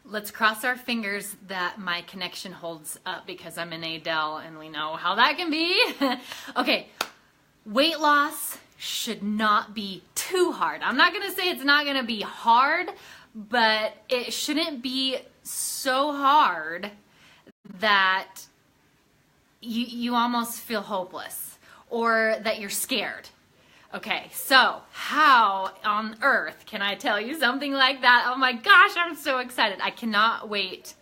Let's cross our fingers that my connection holds up because I'm in Adele and we know how that can be. Okay, weight loss should not be too hard. I'm not gonna say it's not gonna be hard, but it shouldn't be so hard that you almost feel hopeless or that you're scared. Okay, so how on earth can I tell you something like that? Oh my gosh, I'm so excited. I cannot wait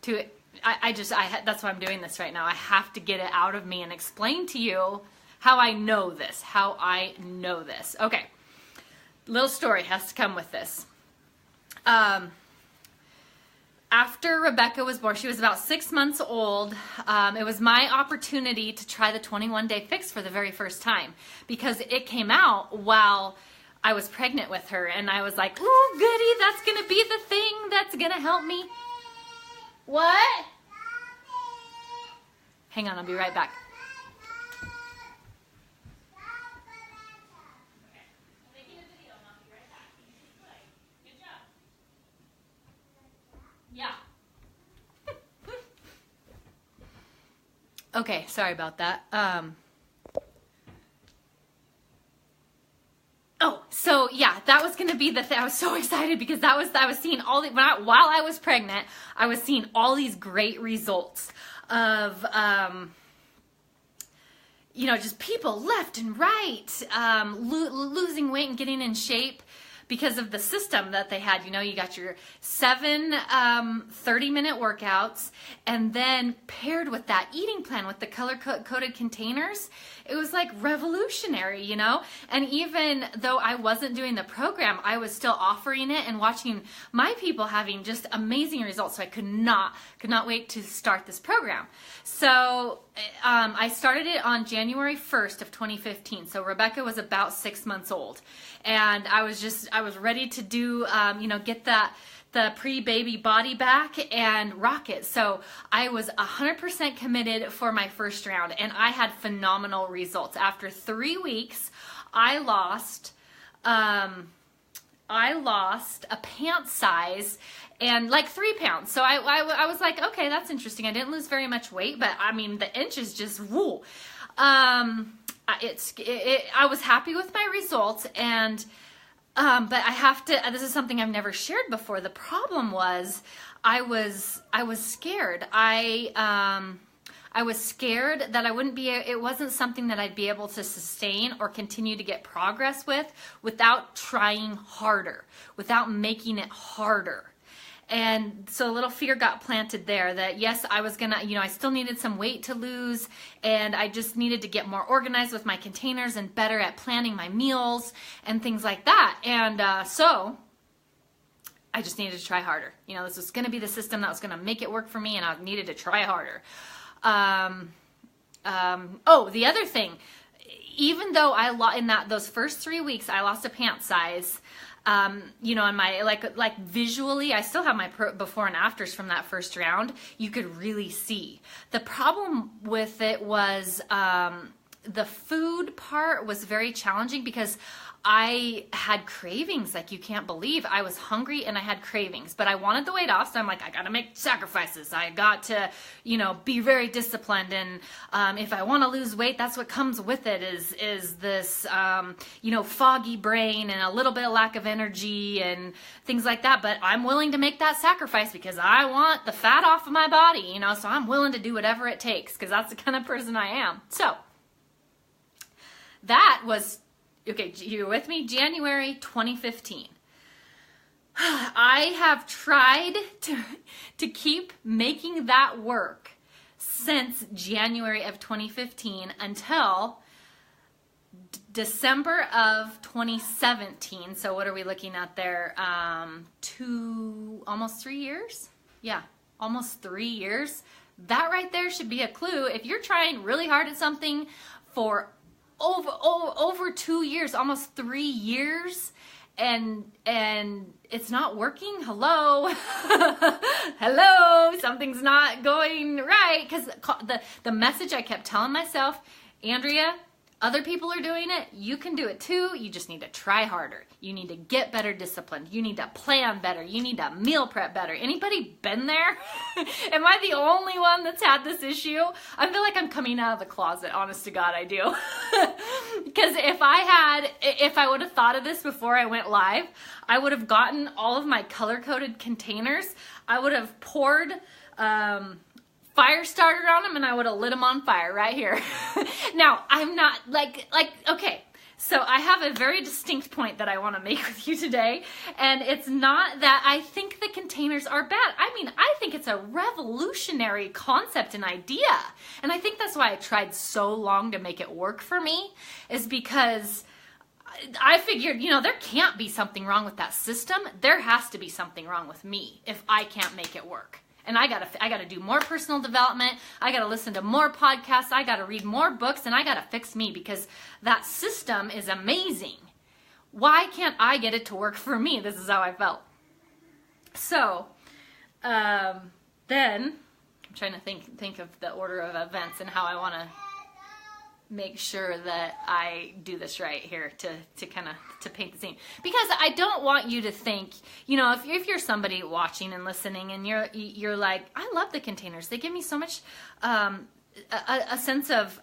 to, that's why I'm doing this right now. I have to get it out of me and explain to you how I know this, Okay, little story has to come with this. After Rebecca was born, she was about 6 months old. It was my opportunity to try the 21-day fix for the very first time because it came out while I was pregnant with her, and I was like, "Ooh, goody, that's gonna be the thing that's gonna help me." What? Hang on, I'll be right back. Yeah. Okay, sorry about that. So yeah, that was gonna be the thing. I was so excited because I was seeing while I was pregnant, I was seeing all these great results of, just people left and right, losing weight and getting in shape because of the system that they had. You got your 7 30-minute workouts, and then paired with that eating plan with the color-coded containers, it was like revolutionary, And even though I wasn't doing the program, I was still offering it and watching my people having just amazing results. So I could not wait to start this program. So I started it on January 1st of 2015. So Rebecca was about 6 months old, and I was ready to do, get the pre-baby body back and rock it. So I was 100% committed for my first round, and I had phenomenal results. After 3 weeks, I lost a pant size and like 3 pounds. So I was like, okay, that's interesting. I didn't lose very much weight, but I mean, the inches just woo. I was happy with my results, and but I have to, this is something I've never shared before. The problem was I was scared. I was scared that it wasn't something that I'd be able to sustain or continue to get progress with without trying harder, without making it harder. And so a little fear got planted there that yes, I was gonna, I still needed some weight to lose, and I just needed to get more organized with my containers and better at planning my meals and things like that. And so I just needed to try harder. This was gonna be the system that was gonna make it work for me, and I needed to try harder. The other thing, even though in those first 3 weeks, I lost a pant size, in my, like visually, I still have my before and afters from that first round. You could really see. The problem with it was, the food part was very challenging because I had cravings like you can't believe. I was hungry and I had cravings, but I wanted the weight off, so I'm like, I gotta make sacrifices. I got to, be very disciplined, and if I want to lose weight, that's what comes with it is this, foggy brain and a little bit of lack of energy and things like that, but I'm willing to make that sacrifice because I want the fat off of my body, so I'm willing to do whatever it takes because that's the kind of person I am. So that was, okay, you're with me? January 2015. I have tried to keep making that work since January of 2015 until December of 2017. So what are we looking at there? Almost 3 years? Yeah, almost 3 years. That right there should be a clue. If you're trying really hard at something for over 2 years, almost 3 years, and it's not working, hello, something's not going right. Because the message I kept telling myself, Andrea, Other people are doing it. You can do it too. You just need to try harder. You need to get better disciplined. You need to plan better. You need to meal prep better. Anybody been there? Am I the only one that's had this issue? I feel like I'm coming out of the closet. Honest to God, I do. Because if I would have thought of this before I went live, I would have gotten all of my color-coded containers. I would have poured fire starter on them, and I would have lit them on fire right here. Now, I'm not okay, so I have a very distinct point that I want to make with you today, and it's not that I think the containers are bad. I mean, I think it's a revolutionary concept and idea, and I think that's why I tried so long to make it work for me, is because I figured, there can't be something wrong with that system. There has to be something wrong with me if I can't make it work. And I gotta do more personal development. I gotta listen to more podcasts. I gotta read more books, and I gotta fix me, because that system is amazing. Why can't I get it to work for me? This is how I felt. So, then I'm trying to think of the order of events and how I want to make sure that I do this right here to kind of to paint the scene, because I don't want you to think, if you're somebody watching and listening and you're like, I love the containers, they give me so much a sense of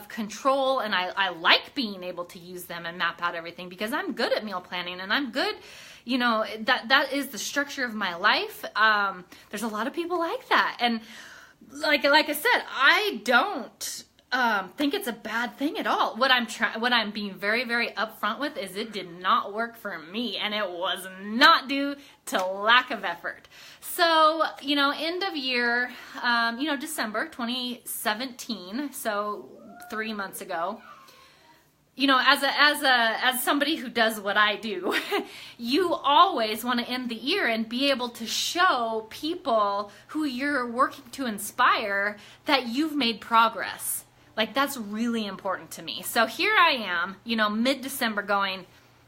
control, and I like being able to use them and map out everything, because I'm good at meal planning, and I'm good, that is the structure of my life. There's a lot of people like that, and like I said, I don't think it's a bad thing at all. What I'm being very, very upfront with is it did not work for me, and it was not due to lack of effort. So, end of year, December 2017, so 3 months ago, as somebody who does what I do, you always want to end the year and be able to show people who you're working to inspire that you've made progress. Like, that's really important to me. So here I am, mid-December going,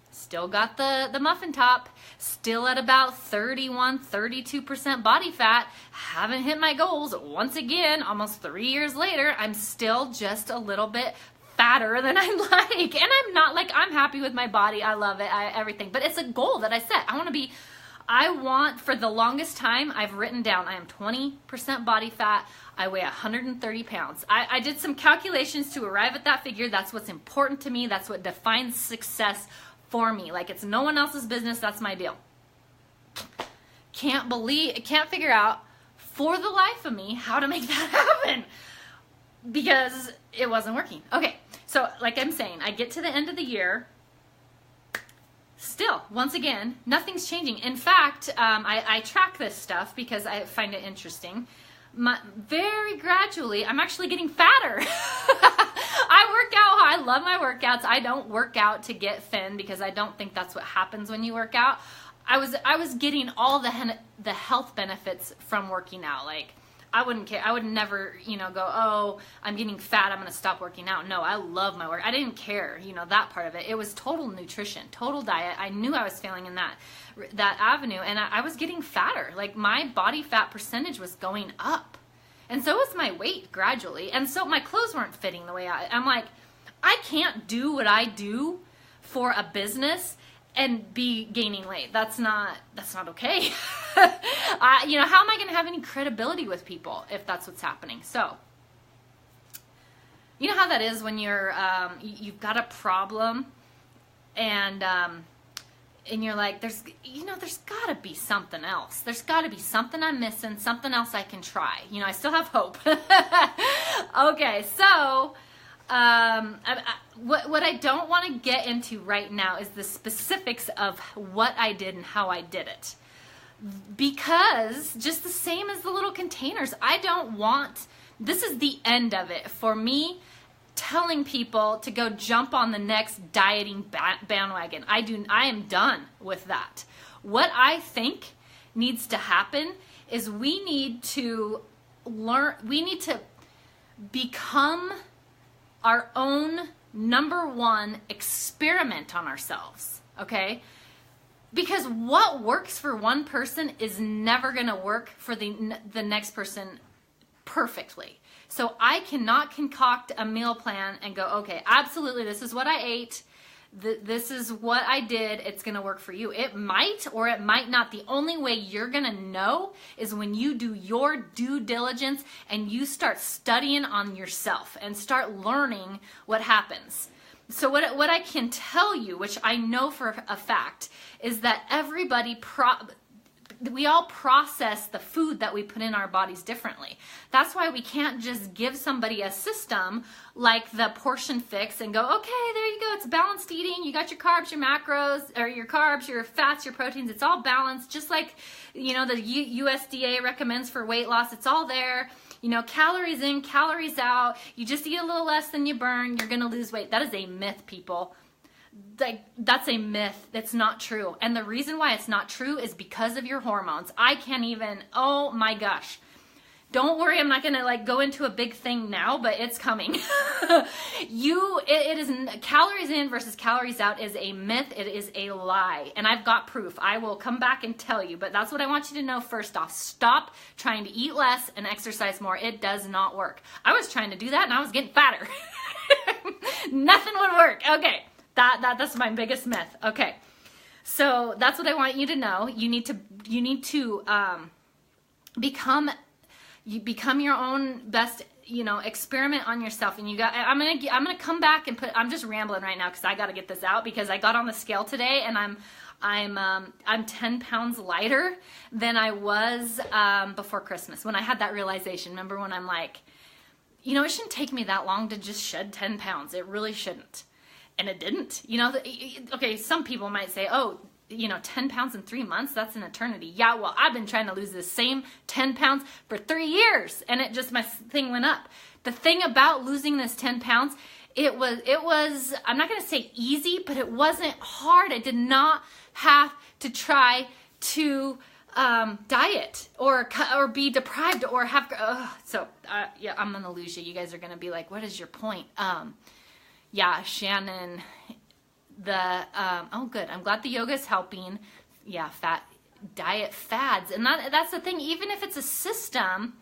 still got the muffin top, still at about 32% body fat, haven't hit my goals. Once again, almost 3 years later, I'm still just a little bit fatter than I like. And I'm happy with my body. I love it, everything. But it's a goal that I set. For the longest time, I've written down, I am 20% body fat. I weigh 130 pounds. I did some calculations to arrive at that figure. That's what's important to me. That's what defines success for me. Like, it's no one else's business. That's my deal. Can't figure out for the life of me how to make that happen, because it wasn't working. Okay, so like I'm saying, I get to the end of the year. Still, once again, nothing's changing. In fact, I track this stuff because I find it interesting. Very gradually, I'm actually getting fatter. I work out. I love my workouts. I don't work out to get thin, because I don't think that's what happens when you work out. I was getting all the health benefits from working out. Like, I wouldn't care. I would never, go, oh, I'm getting fat, I'm going to stop working out. No, I love my work. I didn't care, that part of it. It was total nutrition, total diet. I knew I was failing in that avenue, and I was getting fatter. Like, my body fat percentage was going up. And so was my weight gradually. And so my clothes weren't fitting the way I'm like, I can't do what I do for a business and be gaining weight. That's not okay. How am I going to have any credibility with people if that's what's happening? So, you know how that is when you've got a problem, and you're like, there's got to be something else. There's got to be something I'm missing, something else I can try. I still have hope. Okay, so what I don't want to get into right now is the specifics of what I did and how I did it. Because just the same as the little containers, this is the end of it for me, telling people to go jump on the next dieting bandwagon. I am done with that. What I think needs to happen is we need to become our own number one experiment on ourselves, okay? Because what works for one person is never going to work for the next person perfectly. So I cannot concoct a meal plan and go, okay, absolutely, this is what I ate. This is what I did. It's going to work for you. It might or it might not. The only way you're going to know is when you do your due diligence and you start studying on yourself and start learning what happens. So what I can tell you, which I know for a fact, is that we all process the food that we put in our bodies differently. That's why we can't just give somebody a system like the Portion Fix and go, okay, there you go, it's balanced eating, you got your carbs, your macros, or your carbs, your fats, your proteins, it's all balanced, just like, you know, the USDA recommends for weight loss, it's all there. You know, calories in, calories out, you just eat a little less than you burn, you're gonna lose weight. That is a myth, people. Like, that's a myth. That's not true. And the reason why it's not true is because of your hormones. I can't even, oh my gosh. Don't worry, I'm not going to like go into a big thing now, but it's coming. It is calories in versus calories out is a myth. It is a lie. And I've got proof. I will come back and tell you, but that's what I want you to know first off. Stop trying to eat less and exercise more. It does not work. I was trying to do that and I was getting fatter. Nothing would work. Okay. That's my biggest myth. Okay. So that's what I want you to know. You need to become your own best, you know, experiment on yourself. And I'm going to come back and I'm just rambling right now because I got to get this out because I got on the scale today and I'm 10 pounds lighter than I was before Christmas when I had that realization. Remember when I'm like, you know, it shouldn't take me that long to just shed 10 pounds. It really shouldn't. And it didn't, you know, okay, some people might say, oh, you know, 10 pounds in 3 months, that's an eternity. Yeah, well, I've been trying to lose the same 10 pounds for 3 years and it just, my thing went up. The thing about losing this 10 pounds, it was, I'm not going to say easy, but it wasn't hard. I did not have to try to diet or be deprived or have, yeah, I'm going to lose you. You guys are going to be like, what is your point? Yeah, Shannon, oh good, I'm glad the yoga is helping. Yeah, diet fads. And that's the thing, even if it's a system,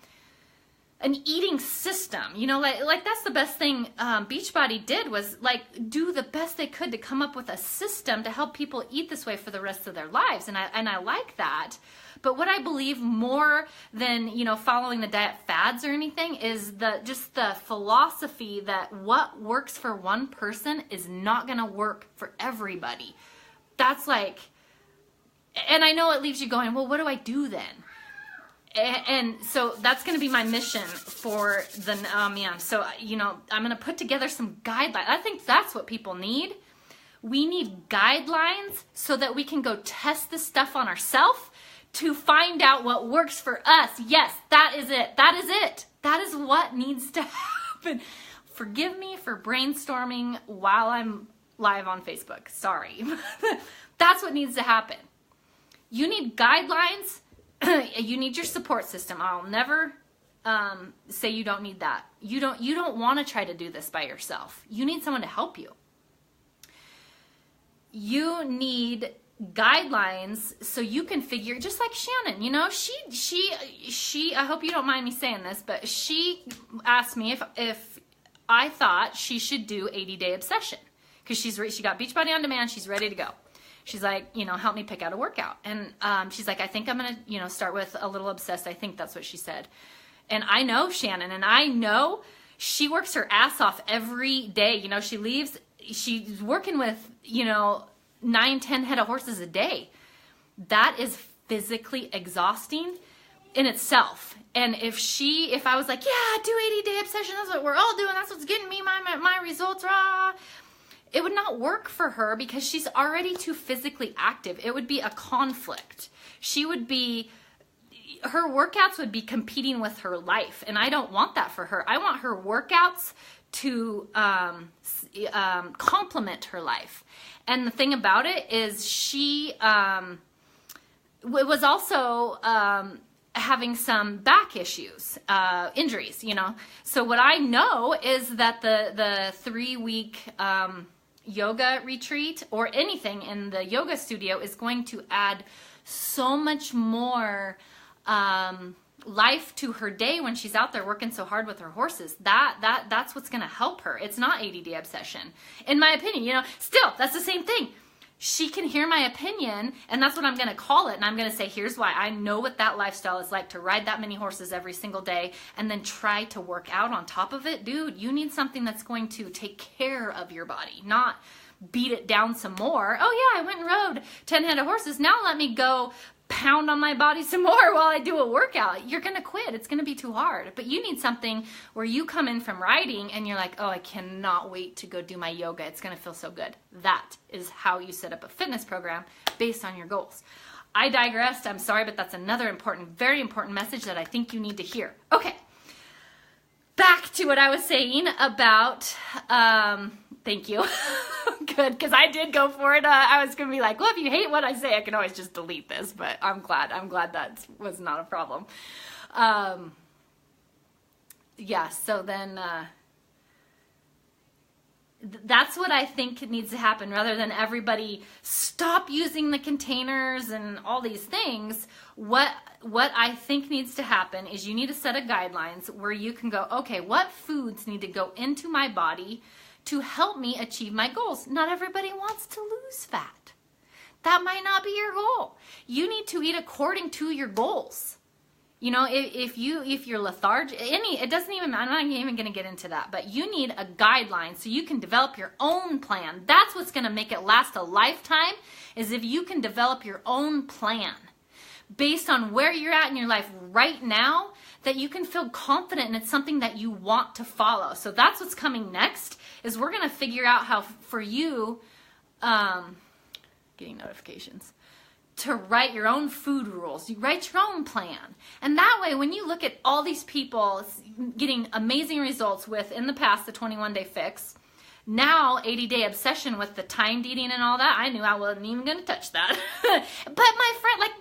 an eating system, you know, like that's the best thing Beachbody did was like do the best they could to come up with a system to help people eat this way for the rest of their lives. And I like that. But what I believe more than, you know, following the diet fads or anything is just the philosophy that what works for one person is not going to work for everybody. That's like, and I know it leaves you going, well, what do I do then? And so that's going to be my mission for the So, you know, I'm going to put together some guidelines. I think that's what people need. We need guidelines so that we can go test this stuff on ourselves to find out what works for us. Yes, that is it. That is it. That is what needs to happen. Forgive me for brainstorming while I'm live on Facebook. Sorry. That's what needs to happen. You need guidelines. You need your support system. I'll never say you don't need that. You don't want to try to do this by yourself. You need someone to help you. You need guidelines so you can figure, just like Shannon, you know, she I hope you don't mind me saying this, but she asked me if I thought she should do 80-day obsession because she got Beachbody On Demand. She's ready to go. She's like, you know, help me pick out a workout. And she's like, I think I'm going to, you know, start with a little obsessed. I think that's what she said. And I know Shannon, and I know she works her ass off every day. You know, she's working with, you know, 9-10 head of horses a day. That is physically exhausting in itself. And if I was like, yeah, do 80-day obsession, that's what we're all doing, that's what's getting me my results, rah, it would not work for her because she's already too physically active. It would be a conflict. Her workouts would be competing with her life, and I don't want that for her. I want her workouts to complement her life. And the thing about it is she was also having some back issues, injuries, you know. So what I know is that the 3-week yoga retreat or anything in the yoga studio is going to add so much more life to her day when she's out there working so hard with her horses. That's what's going to help her. It's not ADD obsession, in my opinion. You know, still, that's the same thing. She can hear my opinion, and that's what I'm going to call it. And I'm going to say, here's why. I know what that lifestyle is like, to ride that many horses every single day and then try to work out on top of it. Dude, you need something that's going to take care of your body, not beat it down some more. Oh yeah, I went and rode 10 head of horses. Now let me go pound on my body some more while I do a workout. You're going to quit. It's going to be too hard. But you need something where you come in from riding and you're like, oh, I cannot wait to go do my yoga. It's going to feel so good. That is how you set up a fitness program based on your goals. I digressed. I'm sorry, but that's another important, very important message that I think you need to hear. Okay. Back to what I was saying about, thank you. Good, because I did go for it. I was going to be like, well, if you hate what I say, I can always just delete this, but I'm glad that was not a problem. Yeah, so then that's what I think needs to happen, rather than everybody stop using the containers and all these things. What I think needs to happen is you need a set of guidelines where you can go, okay, what foods need to go into my body to help me achieve my goals? Not everybody wants to lose fat. That might not be your goal. You need to eat according to your goals. You know, if you're lethargic, it doesn't even matter. I'm not even going to get into that, but you need a guideline so you can develop your own plan. That's what's going to make it last a lifetime, is if you can develop your own plan based on where you're at in your life right now, that you can feel confident and it's something that you want to follow. So that's what's coming next, is we're going to figure out how for you, getting notifications, to write your own food rules. You write your own plan. And that way, when you look at all these people getting amazing results with, in the past, the 21-day fix, now 80-day obsession with the timed eating and all that, I knew I wasn't even going to touch that. But my friend, like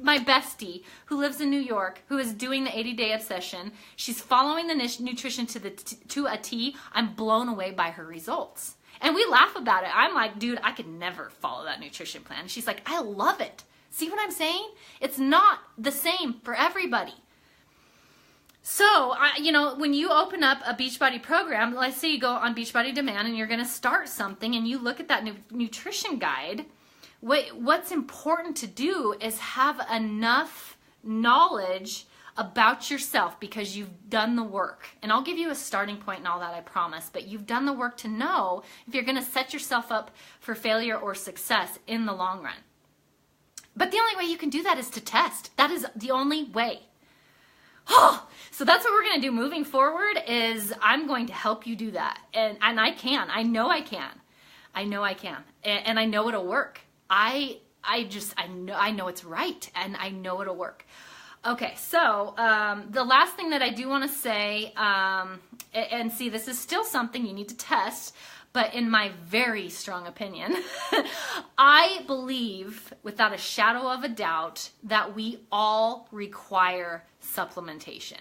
my bestie who lives in New York, who is doing the 80-day obsession, she's following the nutrition to a T. I'm blown away by her results. And we laugh about it. I'm like, dude, I could never follow that nutrition plan. She's like, I love it. See what I'm saying? It's not the same for everybody. So, when you open up a Beachbody program, let's say you go on Beachbody Demand and you're going to start something and you look at that nutrition guide, what's important to do is have enough knowledge about yourself, because you've done the work. And I'll give you a starting point and all that, I promise, but you've done the work to know if you're going to set yourself up for failure or success in the long run. But the only way you can do that is to test. That is the only way. Oh, so that's what we're going to do moving forward, is I'm going to help you do that. And I can. I know I can. I know I can. And I know it'll work. I know it's right, and I know it'll work. Okay, so the last thing that I do want to say, and see, this is still something you need to test, but in my very strong opinion, I believe without a shadow of a doubt that we all require supplementation.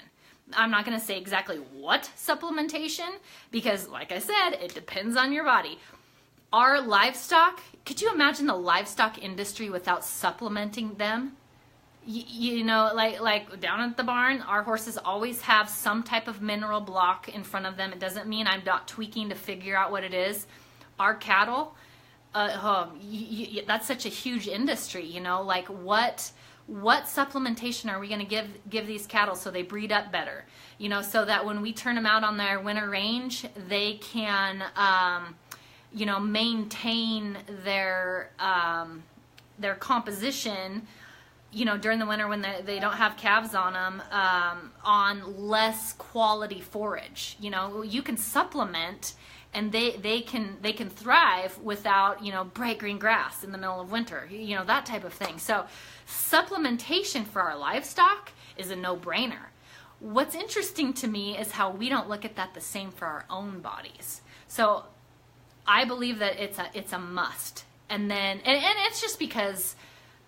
I'm not going to say exactly what supplementation, because like I said, it depends on your body. Our livestock, could you imagine the livestock industry without supplementing them? Like down at the barn, our horses always have some type of mineral block in front of them. It doesn't mean I'm not tweaking to figure out what it is. Our cattle, that's such a huge industry, like what supplementation are we going to give these cattle so they breed up better, so that when we turn them out on their winter range, they can, maintain their composition, during the winter when they don't have calves on them, on less quality forage. You can supplement, and they can thrive without, bright green grass in the middle of winter, that type of thing. So supplementation for our livestock is a no-brainer. What's interesting to me is how we don't look at that the same for our own bodies. So I believe that it's a must. And then, and it's just because,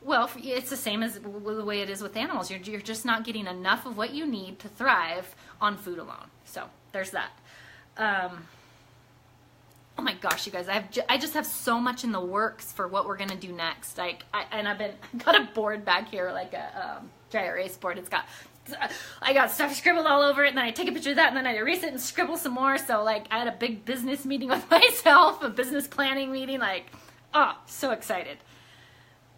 well, it's the same as the way it is with animals. You're just not getting enough of what you need to thrive on food alone. So there's that. oh my gosh, you guys, I just have so much in the works for what we're gonna do next. Like, I've got a board back here, like a dry erase board. I got stuff scribbled all over it, and then I take a picture of that, and then I erase it and scribble some more. So like, I had a big business meeting with myself, a business planning meeting. Like, oh, so excited.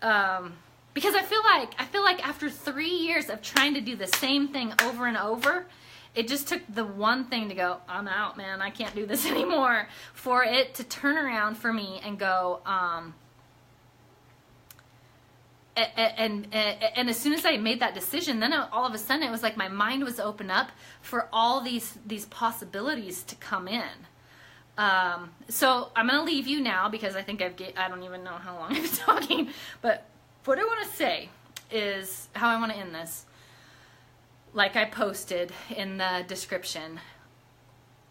Because I feel like after 3 years of trying to do the same thing over and over, it just took the one thing to go, I'm out, man. I can't do this anymore. For it to turn around for me and go, and as soon as I made that decision, then all of a sudden it was like my mind was open up for all these possibilities to come in. So I'm going to leave you now because I think I don't even know how long I've been talking, but what I want to say is how I want to end this. Like I posted in the description,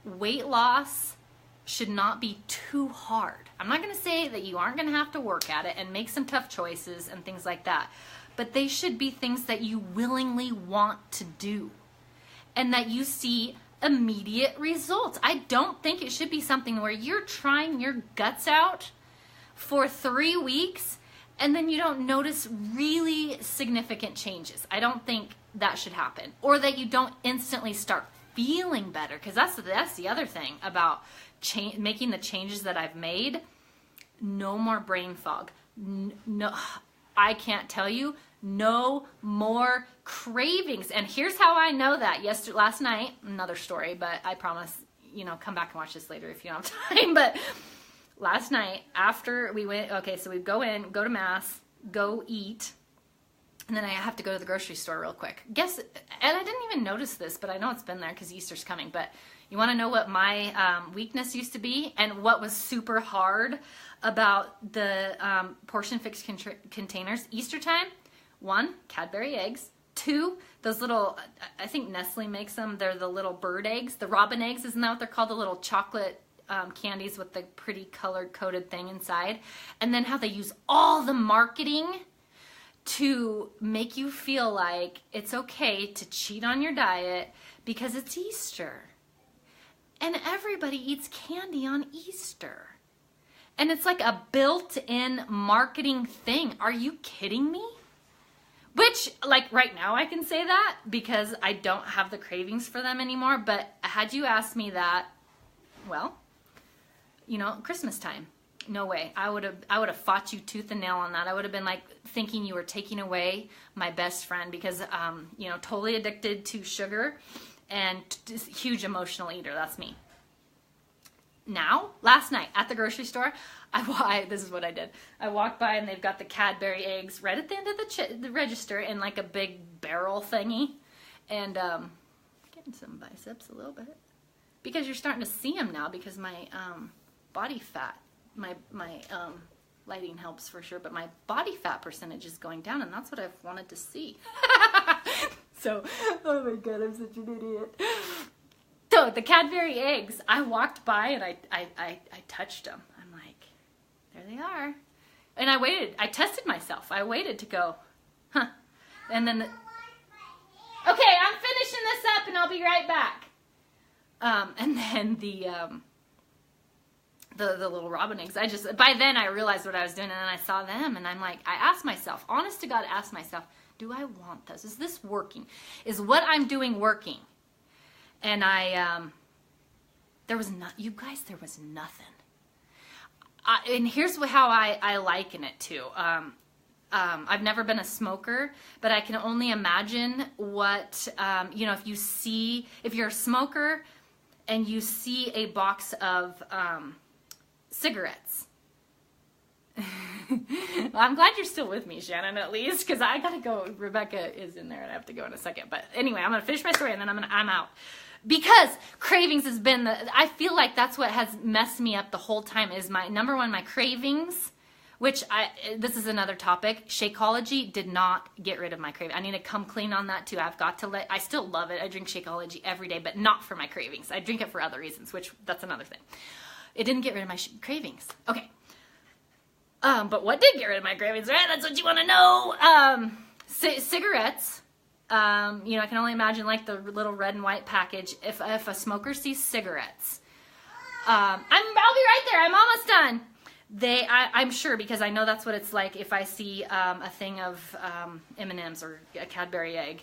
weight loss should not be too hard. I'm not going to say that you aren't going to have to work at it and make some tough choices and things like that, but they should be things that you willingly want to do and that you see immediate results. I don't think it should be something where you're trying your guts out for 3 weeks and then you don't notice really significant changes. I don't think that should happen. Or that you don't instantly start feeling better, because that's the other thing about making the changes that I've made. No more brain fog. No, I can't tell you, no more cravings. And here's how I know that. Last night, another story, but I promise, come back and watch this later if you don't have time. But last night, after we went, so we go to Mass, go eat, and then I have to go to the grocery store real quick. And I didn't even notice this, but I know it's been there because Easter's coming. But you want to know what my weakness used to be and what was super hard about the portion fix containers? Easter time, 1, Cadbury eggs. 2, those little, I think Nestle makes them. They're the little bird eggs, the robin eggs. Isn't that what they're called? The little chocolate candies with the pretty colored coated thing inside. And then how they use all the marketing to make you feel like it's okay to cheat on your diet because it's Easter. And everybody eats candy on Easter. And it's like a built-in marketing thing. Are you kidding me? Which, like right now I can say that because I don't have the cravings for them anymore. But had you asked me that, well, Christmas time. No way. I would have fought you tooth and nail on that. I would have been like thinking you were taking away my best friend because, totally addicted to sugar and huge emotional eater. That's me. Now, last night at the grocery store, this is what I did. I walked by and they've got the Cadbury eggs right at the end of the register in like a big barrel thingy. And getting some biceps a little bit. Because you're starting to see them now because my body fat, my lighting helps for sure, but my body fat percentage is going down, and that's what I've wanted to see. So, oh my God, I'm such an idiot. So the Cadbury eggs, I walked by and I touched them. I'm like, there they are. And I waited. I tested myself. I waited to go, huh. And then, okay, I'm finishing this up and I'll be right back. And then the little robin eggs, by then I realized what I was doing, and then I saw them, and I'm like, I asked myself, honest to God, asked myself, do I want this? Is this working? Is what I'm doing working? And there was nothing. And here's how I liken it to. I've never been a smoker, but I can only imagine what, if you're a smoker and you see a box of cigarettes. I'm glad you're still with me, Shannon, at least, because I gotta go. Rebecca is in there and I have to go in a second. But anyway, I'm gonna finish my story and then I'm out. Because cravings has been I feel like that's what has messed me up the whole time is my number one, my cravings, which this is another topic. Shakeology did not get rid of my craving. I need to come clean on that too. I still love it. I drink Shakeology every day, but not for my cravings. I drink it for other reasons, which that's another thing. It didn't get rid of my cravings. Okay. But what did get rid of my cravings, right? That's what you want to know. Cigarettes. I can only imagine like the little red and white package. If a smoker sees cigarettes, I'll be right there. I'm almost done. I'm sure, because I know that's what it's like if I see a thing of M&Ms or a Cadbury egg.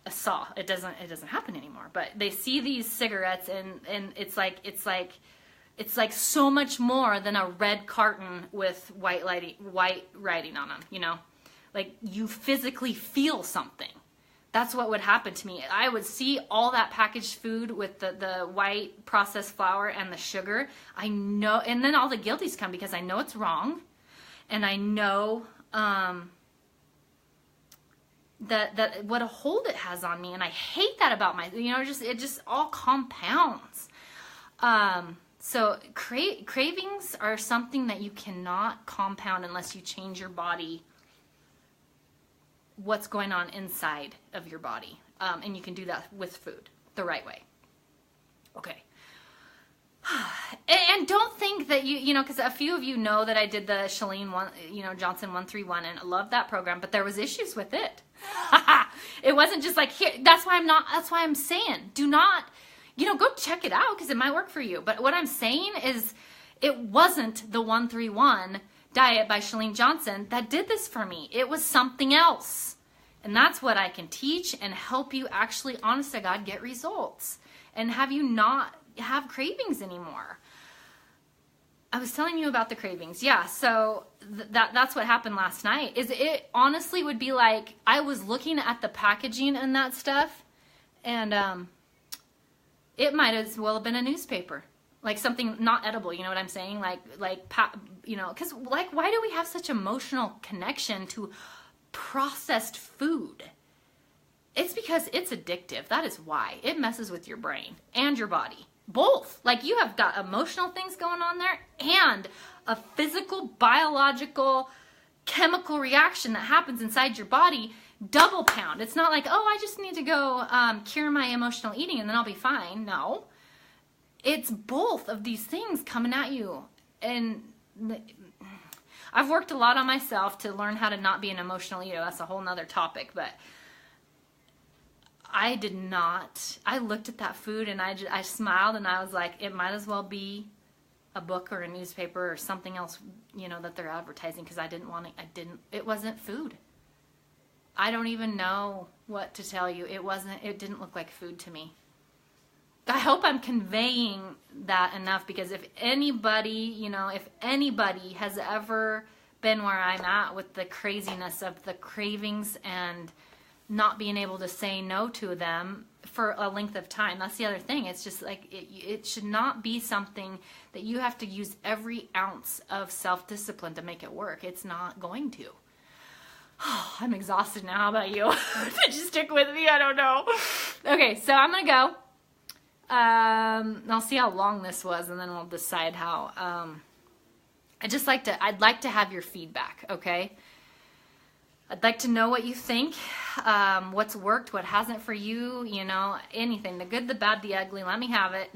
A saw. It doesn't happen anymore. But they see these cigarettes, and it's like so much more than a red carton with white writing on them. You know, like you physically feel something. That's what would happen to me. I would see all that packaged food with the white processed flour and the sugar. I know, and then all the guilties come because I know it's wrong, and I know that what a hold it has on me, and I hate that about it just all compounds. So cravings are something that you cannot compound unless you change your body, what's going on inside of your body. And you can do that with food the right way. Okay. And don't think that because a few of you know that I did the Chalene Johnson 131, and I love that program, but there was issues with it. It wasn't just like, here, that's why I'm saying, do not, go check it out because it might work for you. But what I'm saying is it wasn't the 131 diet by Chalene Johnson that did this for me. It was something else. And that's what I can teach and help you actually, honest to God, get results and have you not have cravings anymore. I was telling you about the cravings. Yeah, so that's what happened last night. It honestly would be like I was looking at the packaging and that stuff, and it might as well have been a newspaper. Like something not edible, you know what I'm saying? Because why do we have such emotional connection to processed food? It's because it's addictive. That is why. It messes with your brain and your body. Both. Like you have got emotional things going on there and a physical, biological, chemical reaction that happens inside your body. Double pound. It's not like, oh, I just need to go cure my emotional eating and then I'll be fine. No. It's both of these things coming at you. And I've worked a lot on myself to learn how to not be an emotional eater. That's a whole nother topic. But I did not. I looked at that food and I smiled and I was like, it might as well be a book or a newspaper or something else, that they're advertising, because it wasn't food. I don't even know what to tell you. It didn't look like food to me. I hope I'm conveying that enough, because if anybody has ever been where I'm at with the craziness of the cravings and not being able to say no to them for a length of time. That's the other thing. It's just like, it should not be something that you have to use every ounce of self-discipline to make it work. It's not going to. Oh, I'm exhausted now. How about you? Did you stick with me? I don't know. Okay, so I'm going to go. I'll see how long this was, and then we'll decide how. I'd like to have your feedback, okay? I'd like to know what you think, what's worked, what hasn't for you, anything, the good, the bad, the ugly. Let me have it.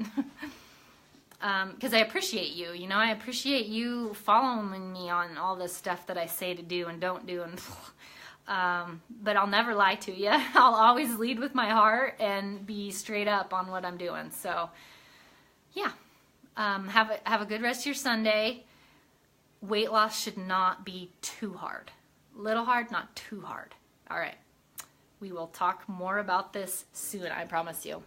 Because I appreciate you, I appreciate you following me on all this stuff that I say to do and don't do. But I'll never lie to you. I'll always lead with my heart and be straight up on what I'm doing. So, yeah. Have a good rest of your Sunday. Weight loss should not be too hard. Little hard, not too hard. All right. We will talk more about this soon, I promise you.